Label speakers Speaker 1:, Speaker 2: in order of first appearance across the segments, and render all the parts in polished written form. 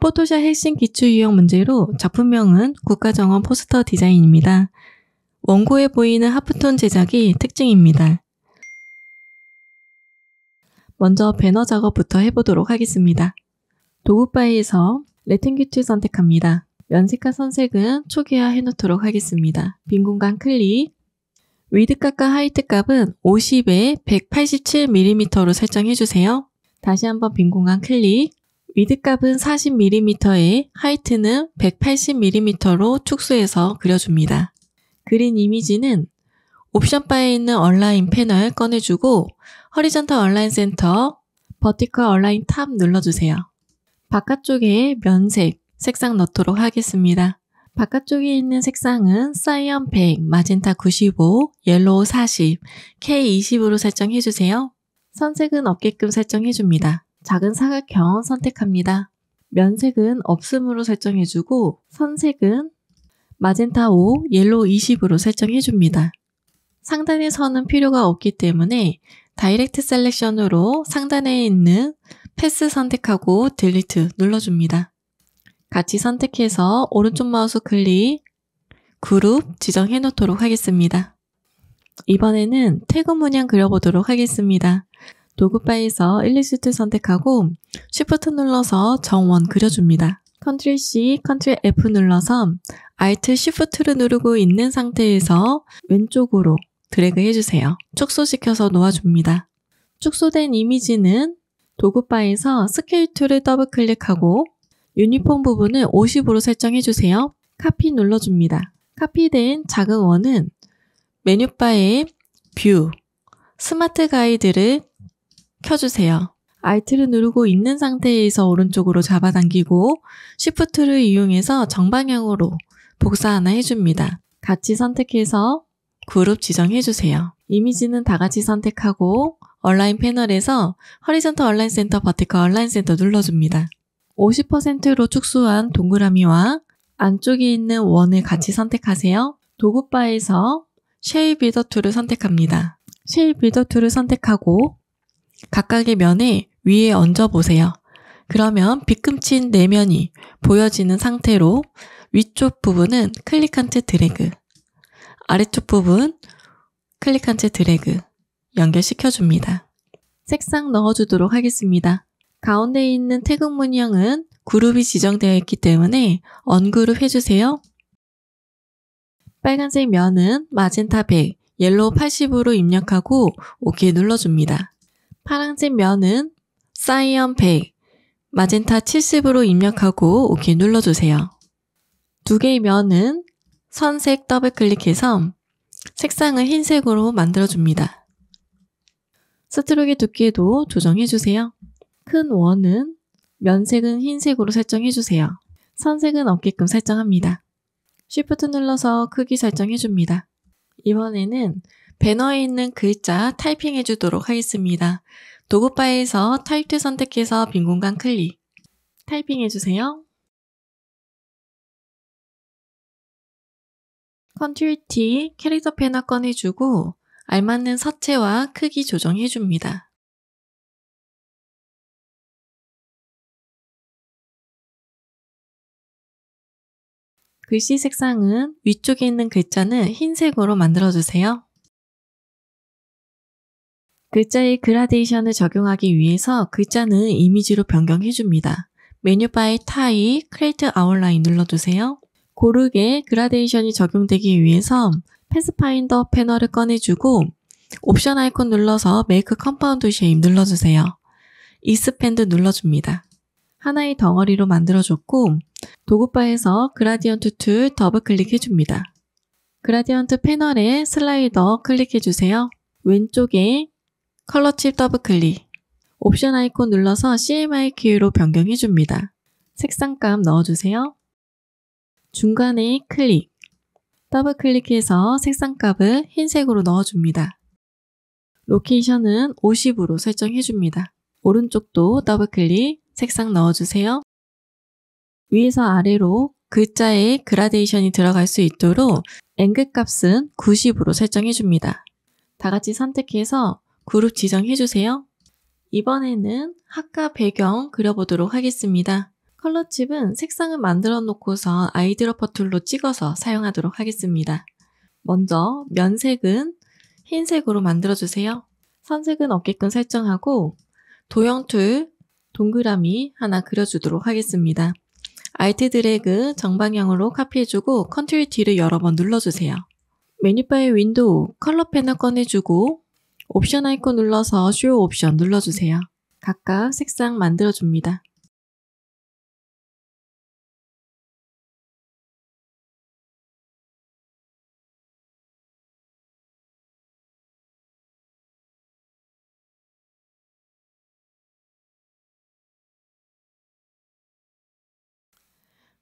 Speaker 1: 포토샵 핵심 기출 유형 문제로 작품명은 국가정원 포스터 디자인입니다. 원고에 보이는 하프톤 제작이 특징입니다. 먼저 배너 작업부터 해보도록 하겠습니다. 도구바에서 레팅규트 선택합니다. 면색과 선색은 초기화 해놓도록 하겠습니다. 빈 공간 클릭. 위드 값과 하이트 값은 50에 187mm로 설정해주세요. 다시 한번 빈 공간 클릭. 위드 값은 40mm에 하이트는 180mm로 축소해서 그려줍니다. 그린 이미지는 옵션 바에 있는 얼라인 패널 꺼내주고 허리전털 얼라인 센터, 버티컬 얼라인 탑 눌러주세요. 바깥쪽에 면색, 색상 넣도록 하겠습니다. 바깥쪽에 있는 색상은 사이언 100, 마젠타 95, 옐로우 40, K20으로 설정해주세요. 선색은 없게끔 설정해줍니다. 작은 사각형 선택합니다. 면색은 없음으로 설정해주고 선색은 마젠타 5, 옐로우 20으로 설정해줍니다. 상단의 선은 필요가 없기 때문에 다이렉트 셀렉션으로 상단에 있는 패스 선택하고 딜리트 눌러줍니다. 같이 선택해서 오른쪽 마우스 클릭, 그룹 지정해 놓도록 하겠습니다. 이번에는 태그 문양 그려보도록 하겠습니다. 도구바에서 일리스트 선택하고 Shift 눌러서 정원 그려줍니다. Ctrl C, Ctrl F 눌러서 Alt Shift를 누르고 있는 상태에서 왼쪽으로 드래그 해주세요. 축소시켜서 놓아줍니다. 축소된 이미지는 도구바에서 스케일 툴을 더블 클릭하고 유니폼 부분을 50으로 설정해주세요. 카피 눌러줍니다. 카피된 작은 원은 메뉴바에 뷰, 스마트 가이드를 켜주세요. Alt를 누르고 있는 상태에서 오른쪽으로 잡아당기고 Shift를 이용해서 정방향으로 복사 하나 해줍니다. 같이 선택해서 그룹 지정해주세요. 이미지는 다같이 선택하고 얼라인 패널에서 허리전털 얼라인 센터, 버티컬 얼라인 센터 눌러줍니다. 50%로 축소한 동그라미와 안쪽에 있는 원을 같이 선택하세요. 도구바에서 쉐입 빌더 툴을 선택합니다. 쉐입 빌더 툴을 선택하고 각각의 면에 위에 얹어보세요. 그러면 빗금친 내면이 보여지는 상태로 위쪽 부분은 클릭한 채 드래그, 아래쪽 부분 클릭한 채 드래그 연결시켜줍니다. 색상 넣어주도록 하겠습니다. 가운데 있는 태그 문양은 그룹이 지정되어 있기 때문에 언그룹 해주세요. 빨간색 면은 마젠타 100, 옐로우 80으로 입력하고 OK 눌러줍니다. 파란색 면은 사이언 100, 마젠타 70으로 입력하고 OK 눌러주세요. 두 개의 면은 선색 더블 클릭해서 색상을 흰색으로 만들어줍니다. 스트로크의 두께도 조정해주세요. 큰 원은 면색은 흰색으로 설정해주세요. 선색은 없게끔 설정합니다. Shift 눌러서 크기 설정해줍니다. 이번에는 배너에 있는 글자 타이핑해주도록 하겠습니다. 도구바에서 타입2 선택해서 빈 공간 클릭, 타이핑해주세요. Ctrl T 캐릭터 패널 꺼내주고 알맞는 서체와 크기 조정해줍니다. 글씨 색상은 위쪽에 있는 글자는 흰색으로 만들어주세요. 글자의 그라데이션을 적용하기 위해서 글자는 이미지로 변경해줍니다. 메뉴바의 타입, 크리에이트 아웃라인 눌러주세요. 고르게 그라데이션이 적용되기 위해서 패스파인더 패널을 꺼내주고 옵션 아이콘 눌러서 메이크 컴파운드 쉐입 눌러주세요. 익스펜드 눌러줍니다. 하나의 덩어리로 만들어줬고 도구바에서 그라디언트 툴 더블 클릭해줍니다. 그라디언트 패널에 슬라이더 클릭해주세요. 왼쪽에 컬러 칩 더블 클릭, 옵션 아이콘 눌러서 CMYK로 변경해줍니다. 색상값 넣어주세요. 중간에 클릭, 더블 클릭해서 색상값을 흰색으로 넣어줍니다. 로케이션은 50으로 설정해줍니다. 오른쪽도 더블 클릭, 색상 넣어주세요. 위에서 아래로 글자에 그라데이션이 들어갈 수 있도록 앵글 값은 90으로 설정해줍니다. 다같이 선택해서 그룹 지정해주세요. 이번에는 학과 배경 그려보도록 하겠습니다. 컬러칩은 색상을 만들어 놓고서 아이드로퍼 툴로 찍어서 사용하도록 하겠습니다. 먼저 면색은 흰색으로 만들어주세요. 선색은 없게끔 설정하고 도형 툴 동그라미 하나 그려주도록 하겠습니다. Alt 드래그 정방향으로 카피해주고 컨트롤 D를 여러 번 눌러주세요. 메뉴바의 윈도우 컬러 패널 꺼내주고 옵션 아이콘 눌러서 쇼 옵션 눌러주세요. 각각 색상 만들어줍니다.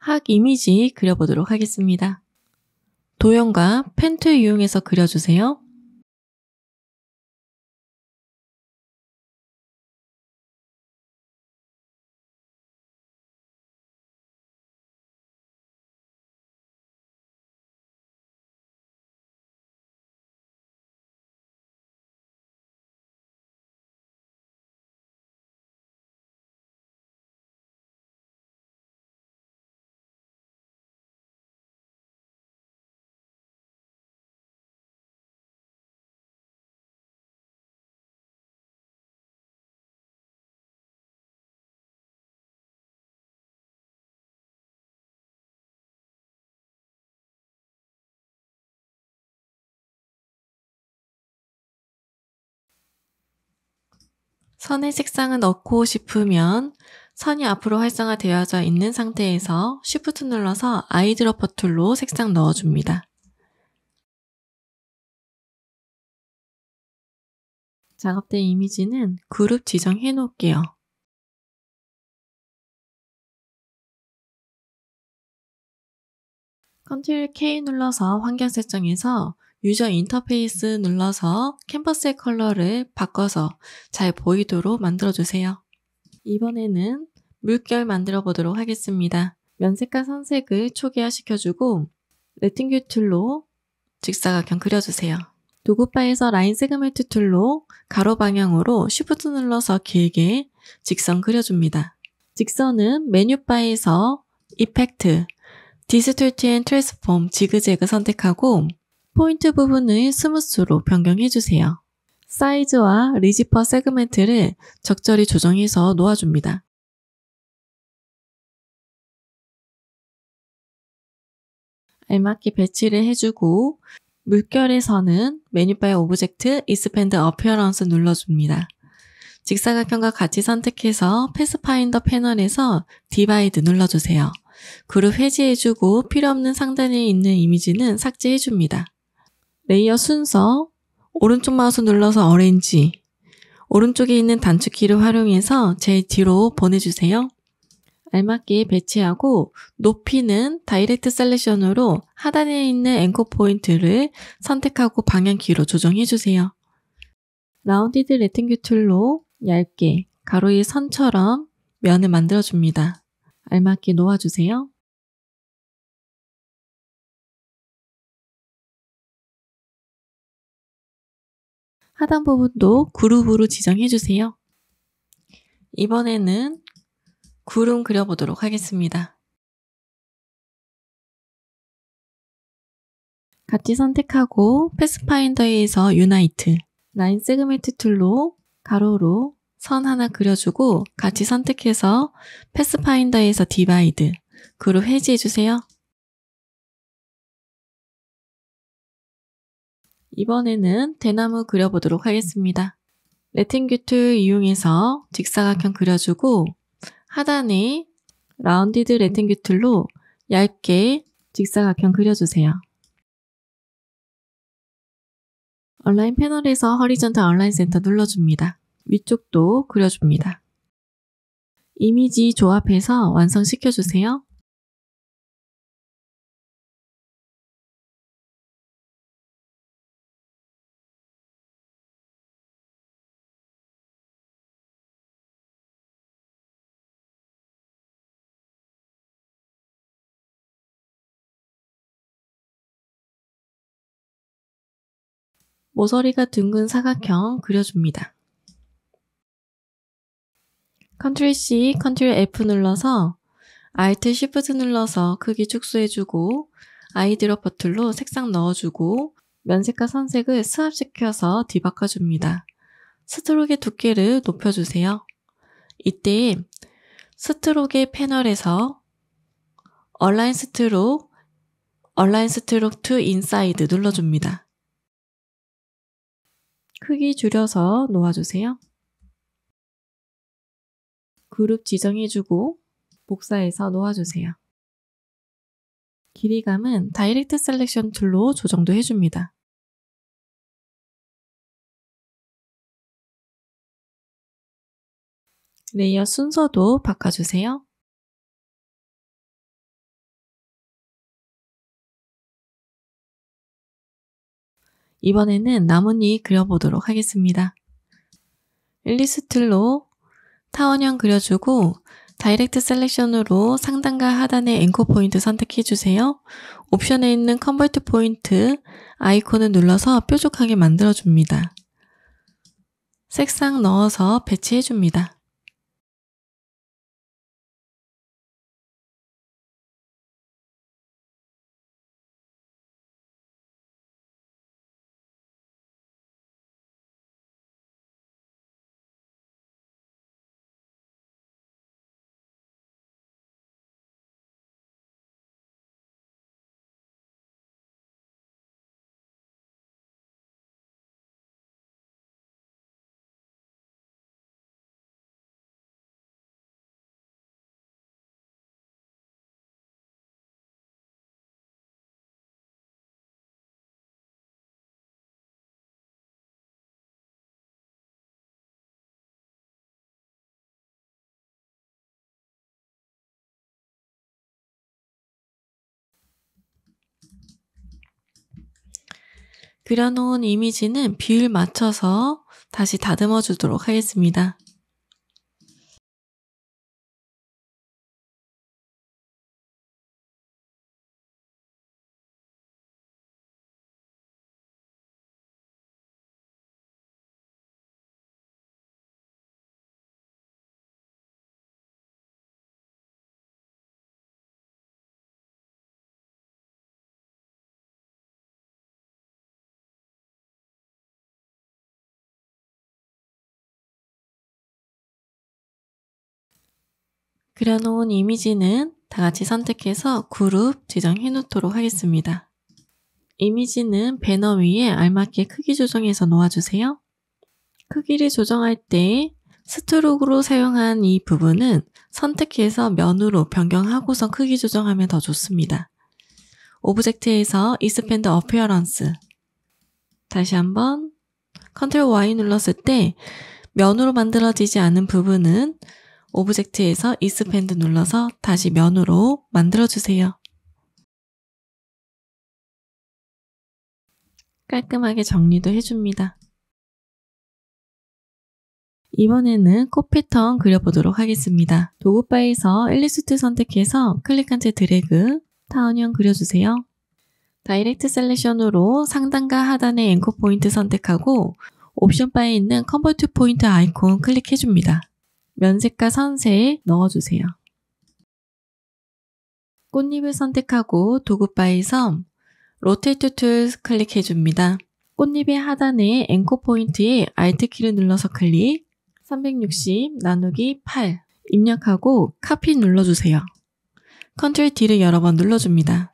Speaker 1: 학 이미지 그려보도록 하겠습니다. 도형과 펜 툴 이용해서 그려주세요. 선의 색상을 넣고 싶으면 선이 앞으로 활성화되어져 있는 상태에서 Shift 눌러서 아이드로퍼 툴로 색상 넣어줍니다. 작업된 이미지는 그룹 지정해 놓을게요. 컨트롤 K 눌러서 환경 설정에서 유저 인터페이스 눌러서 캔버스의 컬러를 바꿔서 잘 보이도록 만들어주세요. 이번에는 물결 만들어 보도록 하겠습니다. 면색과 선색을 초기화시켜주고 레팅귤 툴로 직사각형 그려주세요. 도구바에서 라인 세그멘트 툴로 가로 방향으로 Shift 눌러서 길게 직선 그려줍니다. 직선은 메뉴바에서 이펙트, 디스톨트 앤 트랜스폼 지그재그 선택하고 포인트 부분을 스무스로 변경해주세요. 사이즈와 리지 퍼 세그멘트를 적절히 조정해서 놓아줍니다. 알맞게 배치를 해주고 물결에서는 메뉴바의 오브젝트 익스펜드 어피어런스 눌러줍니다. 직사각형과 같이 선택해서 패스파인더 패널에서 디바이드 눌러주세요. 그룹 해지해주고 필요없는 상단에 있는 이미지는 삭제해줍니다. 레이어 순서 오른쪽 마우스 눌러서 어레인지 오른쪽에 있는 단축키를 활용해서 제일 뒤로 보내주세요. 알맞게 배치하고 높이는 다이렉트 셀렉션으로 하단에 있는 앵커 포인트를 선택하고 방향키로 조정해주세요. 라운디드 레팅귤 툴로 얇게 가로의 선처럼 면을 만들어줍니다. 알맞게 놓아주세요. 하단 부분도 그룹으로 지정해주세요. 이번에는 구름 그려보도록 하겠습니다. 같이 선택하고 패스파인더에서 유나이트, 라인 세그멘트 툴로 가로로 선 하나 그려주고 같이 선택해서 패스파인더에서 디바이드, 그룹 해지해주세요. 이번에는 대나무 그려보도록 하겠습니다. 레팅귤 툴 이용해서 직사각형 그려주고 하단에 라운디드 레팅귤 툴로 얇게 직사각형 그려주세요. 얼라인 패널에서 허리전탈 얼라인 센터 눌러줍니다. 위쪽도 그려줍니다. 이미지 조합해서 완성시켜주세요. 모서리가 둥근 사각형 그려줍니다. Ctrl C, Ctrl F 눌러서 Alt Shift 눌러서 크기 축소해주고 아이드러퍼 툴로 색상 넣어주고 면색과 선색을 스왑시켜서 뒤바꿔줍니다. 스트로크의 두께를 높여주세요. 이때 스트로크 패널에서 Align Stroke to Inside 눌러줍니다. 크기 줄여서 놓아주세요. 그룹 지정해주고 복사해서 놓아주세요. 길이감은 다이렉트 셀렉션 툴로 조정도 해줍니다. 레이어 순서도 바꿔주세요. 이번에는 나뭇잎 그려보도록 하겠습니다. 일리스 툴로 타원형 그려주고 다이렉트 셀렉션으로 상단과 하단의 앵커 포인트 선택해주세요. 옵션에 있는 컨버트 포인트 아이콘을 눌러서 뾰족하게 만들어줍니다. 색상 넣어서 배치해줍니다. 그려놓은 이미지는 비율 맞춰서 다시 다듬어 주도록 하겠습니다. 그려놓은 이미지는 다같이 선택해서 그룹 지정해 놓도록 하겠습니다. 이미지는 배너 위에 알맞게 크기 조정해서 놓아주세요. 크기를 조정할 때 스트로크로 사용한 이 부분은 선택해서 면으로 변경하고서 크기 조정하면 더 좋습니다. 오브젝트에서 Expand Appearance 다시 한번 Ctrl Y 눌렀을 때 면으로 만들어지지 않은 부분은 오브젝트에서 Expand 눌러서 다시 면으로 만들어주세요. 깔끔하게 정리도 해줍니다. 이번에는 꽃 패턴 그려보도록 하겠습니다. 도구바에서 일리스트 선택해서 클릭한 채 드래그, 타원형 그려주세요. 다이렉트 셀렉션으로 상단과 하단의 앵커 포인트 선택하고 옵션 바에 있는 컨버트 포인트 아이콘 클릭해줍니다. 면색과 선색 넣어주세요. 꽃잎을 선택하고 도구바에서 로테이트 툴 클릭해줍니다. 꽃잎의 하단에 앵커 포인트에 Alt 키를 눌러서 클릭, 360 나누기 8 입력하고 카피 눌러주세요. Ctrl D를 여러 번 눌러줍니다.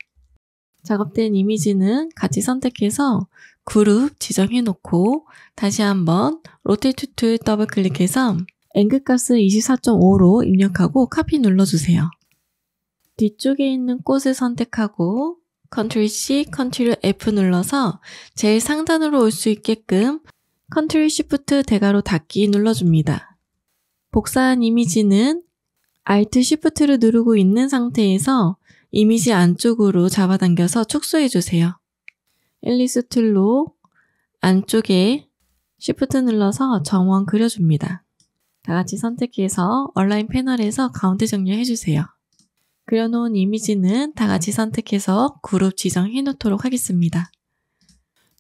Speaker 1: 작업된 이미지는 같이 선택해서 그룹 지정해놓고 다시 한번 로테이트 툴 더블 클릭해서 앵글 값을 24.5로 입력하고 카피 눌러주세요. 뒤쪽에 있는 꽃을 선택하고 Ctrl C, Ctrl F 눌러서 제일 상단으로 올 수 있게끔 Ctrl Shift 대괄호 닫기 눌러줍니다. 복사한 이미지는 Alt Shift를 누르고 있는 상태에서 이미지 안쪽으로 잡아당겨서 축소해주세요. 앨리스 툴로 안쪽에 Shift 눌러서 정원 그려줍니다. 다같이 선택해서 얼라인 패널에서 가운데 정렬해주세요. 그려놓은 이미지는 다같이 선택해서 그룹 지정해 놓도록 하겠습니다.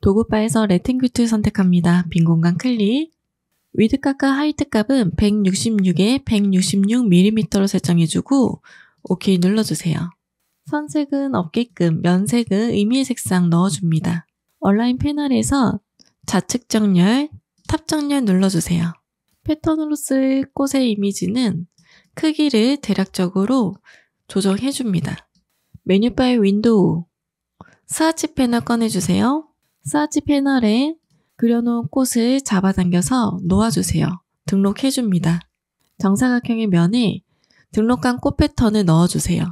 Speaker 1: 도구바에서 레탱글 툴 선택합니다. 빈 공간 클릭. 위드 값과 하이트 값은 166에 166mm로 설정해주고 OK 눌러주세요. 선색은 없게끔 면색은 의미의 색상 넣어줍니다. 얼라인 패널에서 좌측 정렬, 탑 정렬 눌러주세요. 패턴으로 쓸 꽃의 이미지는 크기를 대략적으로 조정해줍니다. 메뉴바의 윈도우, 스와치 패널 꺼내주세요. 스와치 패널에 그려놓은 꽃을 잡아당겨서 놓아주세요. 등록해줍니다. 정사각형의 면에 등록한 꽃 패턴을 넣어주세요.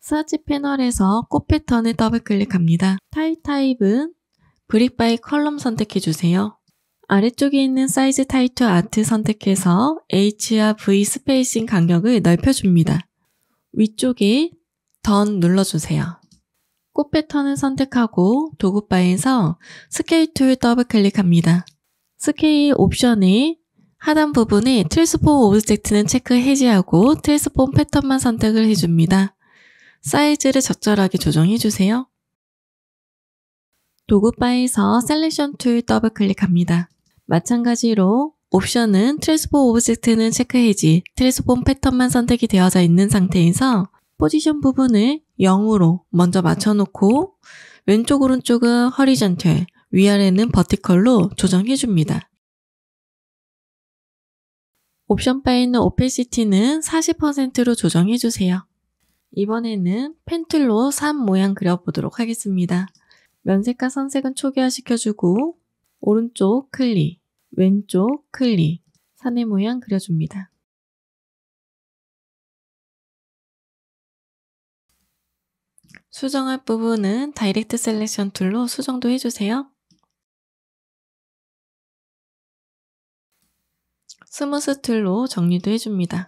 Speaker 1: 스와치 패널에서 꽃 패턴을 더블클릭합니다. 타입은 브릭 바이 컬럼 선택해주세요. 아래쪽에 있는 사이즈 타입2 아트 선택해서 H와 V 스페이싱 간격을 넓혀줍니다. 위쪽에 던 눌러주세요. 꽃 패턴을 선택하고 도구바에서 스케일 툴 더블클릭합니다. 스케일 옵션에 하단 부분에 트랜스폼 오브젝트는 체크 해제하고 트랜스폼 패턴만 선택을 해줍니다. 사이즈를 적절하게 조정해주세요. 도구바에서 셀렉션 툴 더블클릭합니다. 마찬가지로 옵션은 트랜스폼 오브젝트는 체크 해지, 트랜스폼 패턴만 선택이 되어져 있는 상태에서 포지션 부분을 0으로 먼저 맞춰놓고 왼쪽 오른쪽은 허리전털, 위아래는 버티컬로 조정해줍니다. 옵션 바에 있는 오페시티는 40%로 조정해주세요. 이번에는 펜툴로 산 모양 그려보도록 하겠습니다. 면색과 선색은 초기화시켜주고 오른쪽 클릭, 왼쪽 클릭, 산의 모양 그려줍니다. 수정할 부분은 다이렉트 셀렉션 툴로 수정도 해주세요. 스무스 툴로 정리도 해줍니다.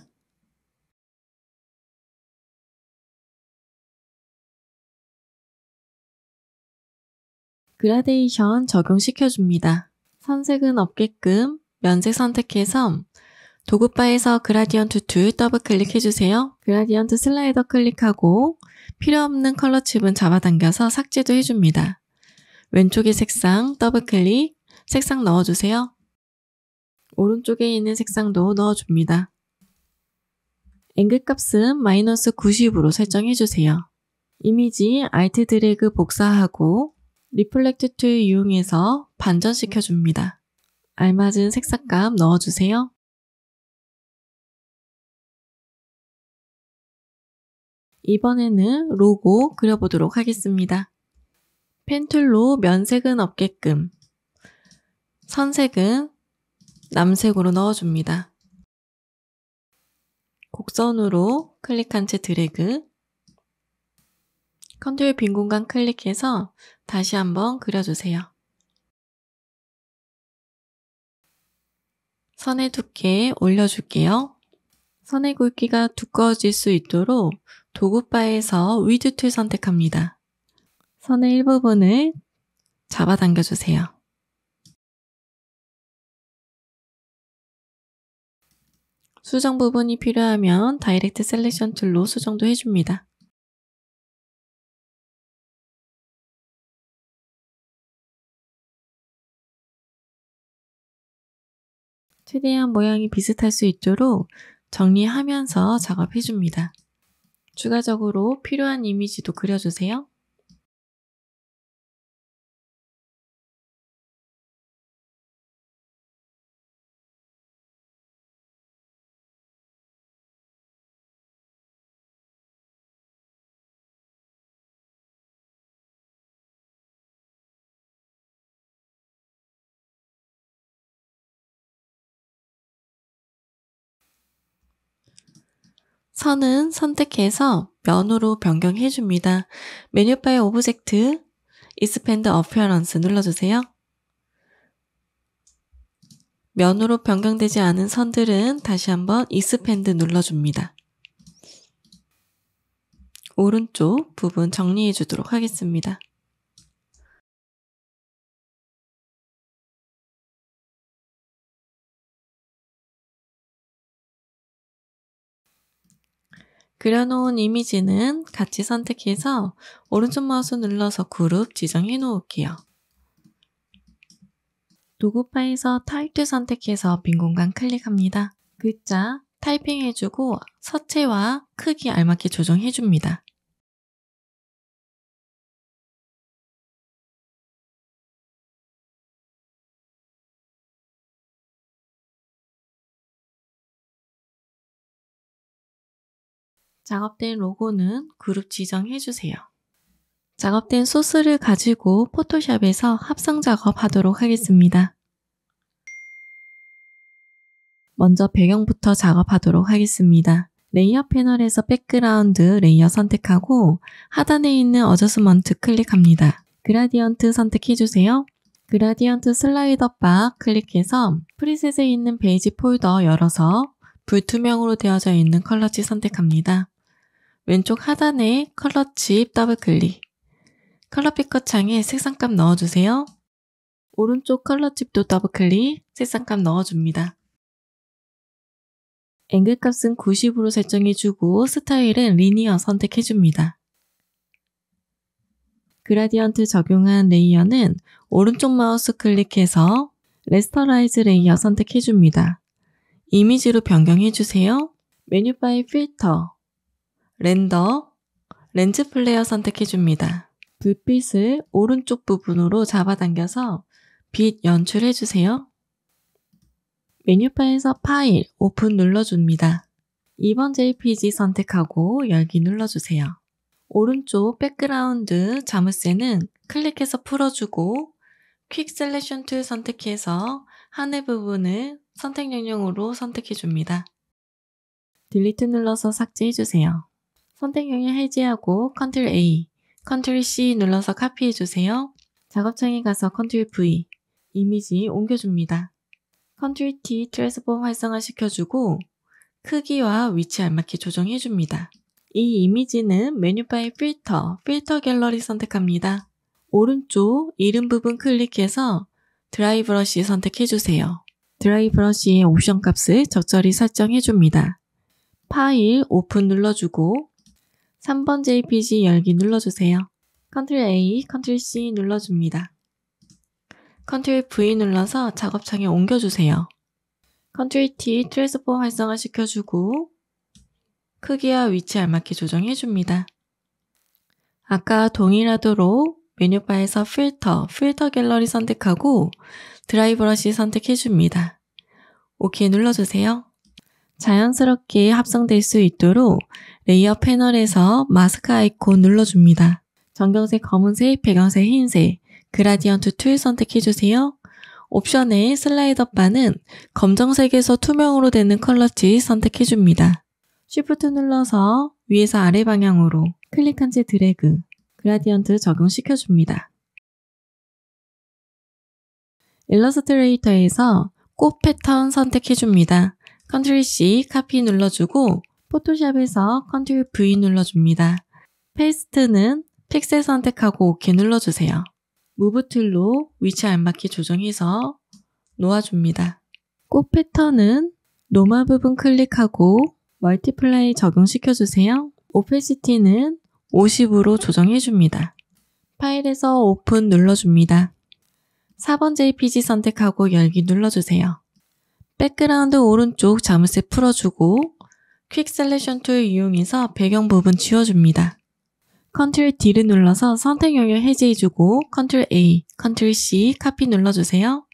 Speaker 1: 그라데이션 적용시켜줍니다. 선색은 없게끔 면색 선택해서 도구바에서 그라디언트 툴 더블클릭해주세요. 그라디언트 슬라이더 클릭하고 필요없는 컬러 칩은 잡아당겨서 삭제도 해줍니다. 왼쪽의 색상 더블클릭, 색상 넣어주세요. 오른쪽에 있는 색상도 넣어줍니다. 앵글 값은 마이너스 90으로 설정해주세요. 이미지 Alt 드래그 복사하고 리플렉트 툴 이용해서 반전시켜줍니다. 알맞은 색상값 넣어주세요. 이번에는 로고 그려보도록 하겠습니다. 펜툴로 면색은 없게끔, 선색은 남색으로 넣어줍니다. 곡선으로 클릭한 채 드래그, 컨트롤 빈 공간 클릭해서 다시 한번 그려주세요. 선의 두께 올려줄게요. 선의 굵기가 두꺼워질 수 있도록 도구바에서 위드 툴 선택합니다. 선의 일부분을 잡아당겨주세요. 수정 부분이 필요하면 다이렉트 셀렉션 툴로 수정도 해줍니다. 최대한 모양이 비슷할 수 있도록 정리하면서 작업해줍니다. 추가적으로 필요한 이미지도 그려주세요. 선은 선택해서 면으로 변경해줍니다. 메뉴바의 오브젝트, Expand Appearance 눌러주세요. 면으로 변경되지 않은 선들은 다시 한번 Expand 눌러줍니다. 오른쪽 부분 정리해 주도록 하겠습니다. 그려놓은 이미지는 같이 선택해서 오른쪽 마우스 눌러서 그룹 지정해 놓을게요. 도구바에서 타입2 선택해서 빈 공간 클릭합니다. 글자 타이핑해주고 서체와 크기 알맞게 조정해줍니다. 작업된 로고는 그룹 지정해주세요. 작업된 소스를 가지고 포토샵에서 합성 작업하도록 하겠습니다. 먼저 배경부터 작업하도록 하겠습니다. 레이어 패널에서 백그라운드 레이어 선택하고 하단에 있는 어저스먼트 클릭합니다. 그라디언트 선택해주세요. 그라디언트 슬라이더 바 클릭해서 프리셋에 있는 베이지 폴더 열어서 불투명으로 되어져 있는 컬러칩 선택합니다. 왼쪽 하단에 컬러칩 더블클릭. 컬러 피커 창에 색상값 넣어주세요. 오른쪽 컬러칩도 더블클릭, 색상값 넣어줍니다. 앵글 값은 90으로 설정해주고 스타일은 리니어 선택해줍니다. 그라디언트 적용한 레이어는 오른쪽 마우스 클릭해서 레스터라이즈 레이어 선택해줍니다. 이미지로 변경해주세요. 메뉴바의 필터, 렌더, 렌즈 플레이어 선택해줍니다. 불빛을 오른쪽 부분으로 잡아당겨서 빛 연출해주세요. 메뉴바에서 파일, 오픈 눌러줍니다. 2번 JPG 선택하고 열기 눌러주세요. 오른쪽 백그라운드 자물쇠는 클릭해서 풀어주고 퀵 셀렉션 툴 선택해서 하늘 부분을 선택 영역으로 선택해줍니다. 딜리트 눌러서 삭제해주세요. 선택 영역 해제하고 컨트롤 A, 컨트롤 C 눌러서 카피해주세요. 작업창에 가서 컨트롤 V, 이미지 옮겨줍니다. 컨트롤 T 트랜스폼 활성화시켜주고 크기와 위치 알맞게 조정해줍니다. 이 이미지는 메뉴바의 필터, 필터 갤러리 선택합니다. 오른쪽 이름 부분 클릭해서 드라이 브러쉬 선택해주세요. 드라이 브러쉬의 옵션 값을 적절히 설정해줍니다. 파일 오픈 눌러주고 3번 JPG 열기 눌러주세요. 컨트롤 A, 컨트롤 C 눌러줍니다. 컨트롤 V 눌러서 작업창에 옮겨주세요. 컨트롤 T 트랜스폼 활성화시켜주고 크기와 위치 알맞게 조정해줍니다. 아까 동일하도록 메뉴바에서 필터, 필터 갤러리 선택하고 드라이 브러쉬 선택해줍니다. OK 눌러주세요. 자연스럽게 합성될 수 있도록 레이어 패널에서 마스크 아이콘 눌러줍니다. 전경색 검은색, 배경색 흰색, 그라디언트 툴 선택해주세요. 옵션의 슬라이더 바는 검정색에서 투명으로 되는 컬러칩 선택해줍니다. Shift 눌러서 위에서 아래 방향으로 클릭한 채 드래그, 그라디언트 적용시켜줍니다. 일러스트레이터에서 꽃 패턴 선택해줍니다. 컨트롤 C 카피 눌러주고 포토샵에서 컨트롤 V 눌러줍니다. 페이스트는 픽셀 선택하고 OK 눌러주세요. 무브 툴로 위치 알맞게 조정해서 놓아줍니다. 꽃 패턴은 노마 부분 클릭하고 멀티플라이 적용시켜주세요. 오페시티는 50으로 조정해줍니다. 파일에서 오픈 눌러줍니다. 4번 JPG 선택하고 열기 눌러주세요. 백그라운드 오른쪽 자물쇠 풀어주고 퀵 셀렉션 툴 이용해서 배경 부분 지워줍니다. 컨트롤 D를 눌러서 선택 영역 해제해주고 컨트롤 A, 컨트롤 C 카피 눌러주세요.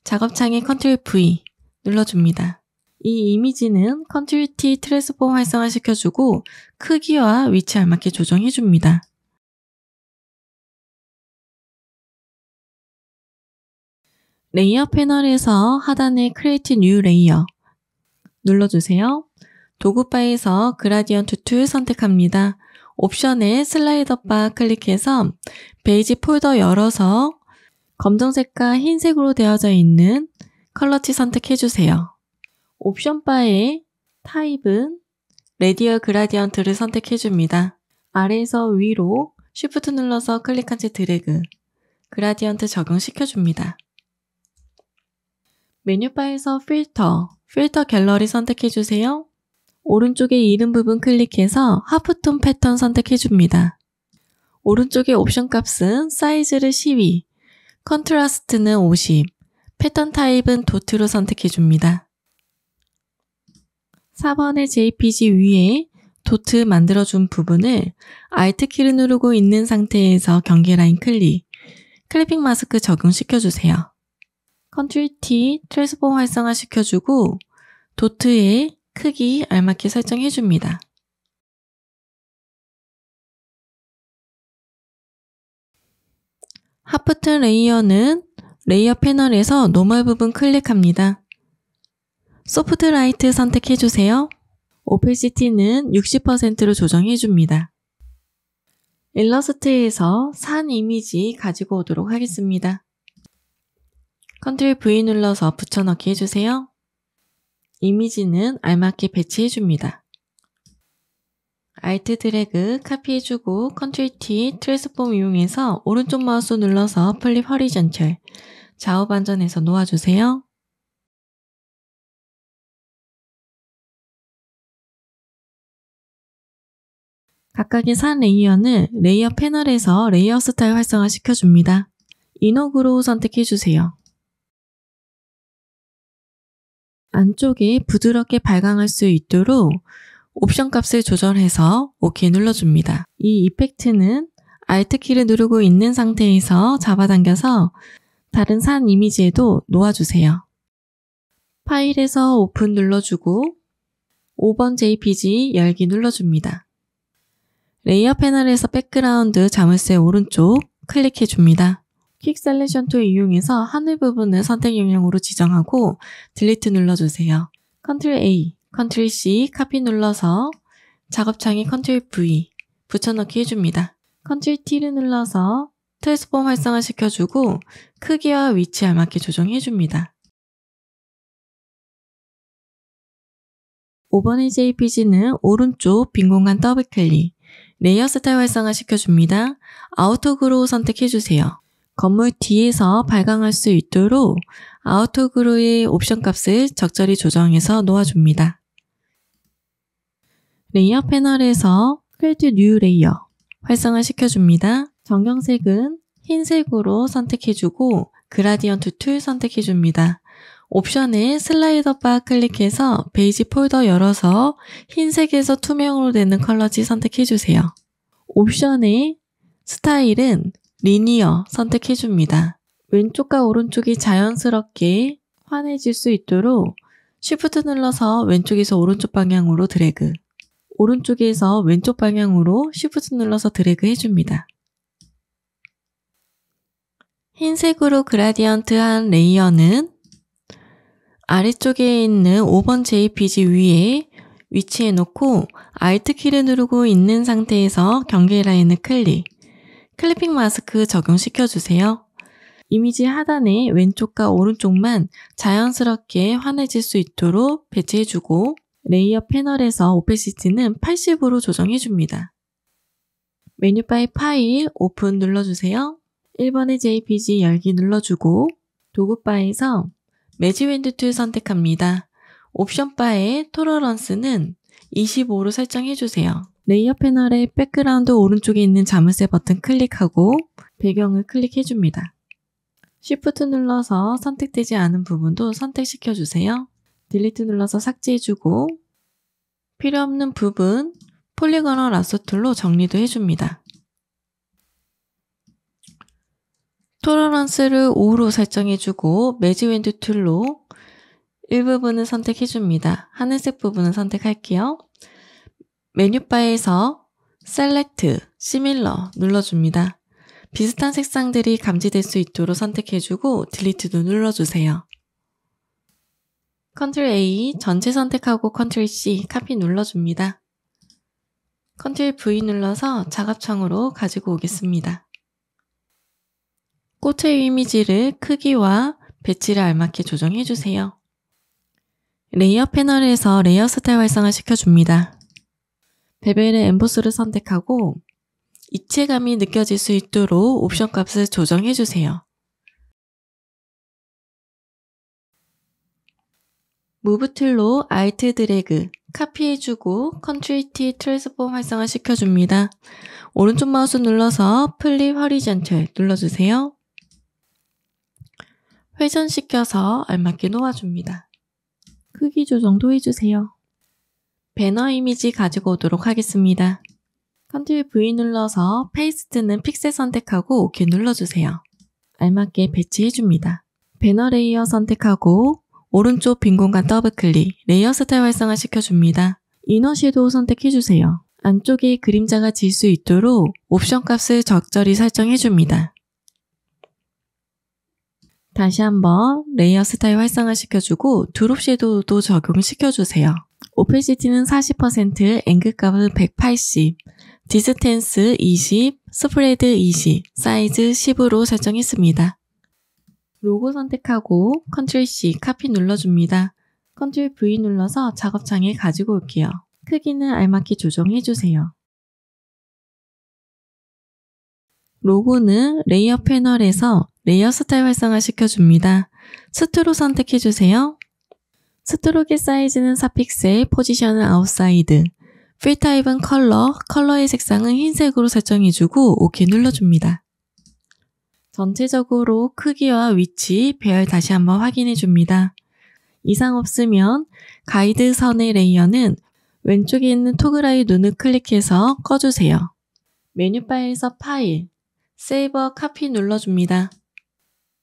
Speaker 1: 작업창에 컨트롤 V 눌러줍니다. 이 이미지는 컨트롤 T 트랜스폼 활성화시켜주고 크기와 위치 알맞게 조정해줍니다. 레이어 패널에서 하단에 Create New Layer 눌러주세요. 도구바에서 그라디언트 툴 선택합니다. 옵션에 슬라이더 바 클릭해서 베이지 폴더 열어서 검정색과 흰색으로 되어져 있는 컬러칩 선택해주세요. 옵션 바에 타입은 레디얼 그라디언트를 선택해줍니다. 아래에서 위로 Shift 눌러서 클릭한 채 드래그, 그라디언트 적용시켜줍니다. 메뉴바에서 필터, 필터 갤러리 선택해주세요. 오른쪽에 이름 부분 클릭해서 하프톤 패턴 선택해줍니다. 오른쪽의 옵션 값은 사이즈를 12, 컨트라스트는 50, 패턴 타입은 도트로 선택해줍니다. 4번의 JPG 위에 도트 만들어준 부분을 Alt키를 누르고 있는 상태에서 경계 라인 클릭, 클리핑 마스크 적용시켜주세요. Ctrl T 트랜스폼 활성화 시켜주고 도트의 크기 알맞게 설정해줍니다. 하프튼 레이어는 레이어 패널에서 노멀 부분 클릭합니다. 소프트 라이트 선택해주세요. 오페시티는 60%로 조정해줍니다. 일러스트에서 산 이미지 가지고 오도록 하겠습니다. Ctrl V 눌러서 붙여넣기 해주세요. 이미지는 알맞게 배치해줍니다. Alt 드래그 카피해주고 Ctrl T 트랜스폼 이용해서 오른쪽 마우스 눌러서 플립 허리전철 좌우 반전해서 놓아주세요. 각각의 산 레이어는 레이어 패널에서 레이어 스타일 활성화 시켜줍니다. 이너 그로우 선택해주세요. 안쪽에 부드럽게 발광할 수 있도록 옵션 값을 조절해서 OK 눌러줍니다. 이 이펙트는 Alt키를 누르고 있는 상태에서 잡아당겨서 다른 산 이미지에도 놓아주세요. 파일에서 오픈 눌러주고 5번 JPG 열기 눌러줍니다. 레이어 패널에서 백그라운드 자물쇠 오른쪽 클릭해줍니다. 퀵 셀렉션 툴 이용해서 하늘 부분을 선택 영역으로 지정하고 딜리트 눌러주세요. Ctrl A, Ctrl C 카피 눌러서 작업창에 Ctrl V 붙여넣기 해줍니다. Ctrl T를 눌러서 트랜스폼 활성화 시켜주고 크기와 위치 알맞게 조정해줍니다. 5번의 JPG는 오른쪽 빈 공간 더블 클릭, 레이어 스타일 활성화 시켜줍니다. 아우터 그로우 선택해주세요. 건물 뒤에서 발광할 수 있도록 아우터 그로우의 옵션 값을 적절히 조정해서 놓아줍니다. 레이어 패널에서 Create New Layer 활성화 시켜줍니다. 정경색은 흰색으로 선택해주고 그라디언트 툴 선택해줍니다. 옵션에 슬라이더 바 클릭해서 베이지 폴더 열어서 흰색에서 투명으로 되는 컬러지 선택해주세요. 옵션에 스타일은 리니어 선택해줍니다. 왼쪽과 오른쪽이 자연스럽게 환해질 수 있도록 Shift 눌러서 왼쪽에서 오른쪽 방향으로 드래그, 오른쪽에서 왼쪽 방향으로 Shift 눌러서 드래그 해줍니다. 흰색으로 그라디언트한 레이어는 아래쪽에 있는 5번 JPG 위에 위치해 놓고 Alt키를 누르고 있는 상태에서 경계 라인을 클릭, 클리핑 마스크 적용시켜주세요. 이미지 하단에 왼쪽과 오른쪽만 자연스럽게 환해질 수 있도록 배치해주고 레이어 패널에서 오페시티는 80으로 조정해줍니다. 메뉴바의 파일 오픈 눌러주세요. 1번의 JPG 열기 눌러주고 도구바에서 매지 윈드 툴 선택합니다. 옵션 바의 톨러런스는 25로 설정해주세요. 레이어 패널의 백그라운드 오른쪽에 있는 자물쇠 버튼 클릭하고 배경을 클릭해줍니다. Shift 눌러서 선택되지 않은 부분도 선택시켜주세요. 딜리트 눌러서 삭제해주고 필요없는 부분 폴리거널 라sso 툴로 정리도 해줍니다. 톨러런스를 5로 설정해주고 매지 윈드 툴로 일부분을 선택해줍니다. 하늘색 부분을 선택할게요. 메뉴바에서 Select, Similar 눌러줍니다. 비슷한 색상들이 감지될 수 있도록 선택해주고 딜리트도 눌러주세요. Ctrl A 전체 선택하고 Ctrl C 카피 눌러줍니다. Ctrl V 눌러서 작업창으로 가지고 오겠습니다. 꽃의 이미지를 크기와 배치를 알맞게 조정해주세요. 레이어 패널에서 레이어 스타일 활성화 시켜줍니다. 베벨의 엠보스를 선택하고 입체감이 느껴질 수 있도록 옵션 값을 조정해주세요. 무브 툴로 Alt 드래그 카피해주고 Ctrl T 트랜스폼 활성화 시켜줍니다. 오른쪽 마우스 눌러서 플립 허리전철 눌러주세요. 회전시켜서 알맞게 놓아줍니다. 크기 조정도 해주세요. 배너 이미지 가지고 오도록 하겠습니다. 컨트롤 V 눌러서 페이스트는 픽셀 선택하고 OK 눌러주세요. 알맞게 배치해줍니다. 배너 레이어 선택하고 오른쪽 빈 공간 더블클릭, 레이어 스타일 활성화 시켜줍니다. 이너 섀도우 선택해주세요. 안쪽에 그림자가 질 수 있도록 옵션 값을 적절히 설정해줍니다. 다시 한번 레이어 스타일 활성화 시켜주고 드롭 섀도우도 적용시켜주세요. 오페시티는 40%, 앵글 값은 180, 디스텐스 20, 스프레드 20, 사이즈 10으로 설정했습니다. 로고 선택하고 컨트롤 C, 카피 눌러줍니다. 컨트롤 V 눌러서 작업창에 가지고 올게요. 크기는 알맞게 조정해주세요. 로고는 레이어 패널에서 레이어 스타일 활성화 시켜줍니다. 스트로 선택해주세요. 스트로크의 사이즈는 4픽셀, 포지션은 아웃사이드, 필 타입은 컬러의 색상은 흰색으로 설정해주고 OK 눌러줍니다. 전체적으로 크기와 위치, 배열 다시 한번 확인해줍니다. 이상 없으면 가이드 선의 레이어는 왼쪽에 있는 토글아이 눈을 클릭해서 꺼주세요. 메뉴바에서 파일, 세이버 카피 눌러줍니다.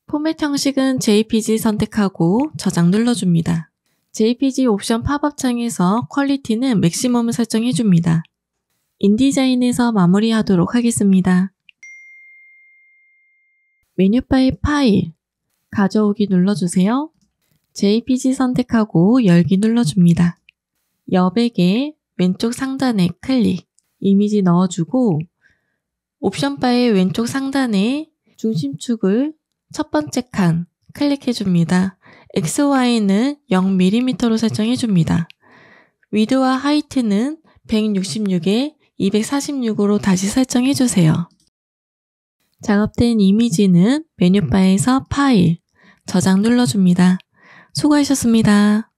Speaker 1: 포맷 형식은 JPG 선택하고 저장 눌러줍니다. JPG 옵션 팝업 창에서 퀄리티는 맥시멈을 설정해줍니다. 인디자인에서 마무리하도록 하겠습니다. 메뉴바의 파일, 가져오기 눌러주세요. JPG 선택하고 열기 눌러줍니다. 여백에 왼쪽 상단에 클릭, 이미지 넣어주고 옵션 바의 왼쪽 상단에 중심축을 첫 번째 칸 클릭해줍니다. XY는 0mm로 설정해줍니다. 위드와 하이트는 166에 246으로 다시 설정해주세요. 작업된 이미지는 메뉴바에서 파일, 저장 눌러줍니다. 수고하셨습니다.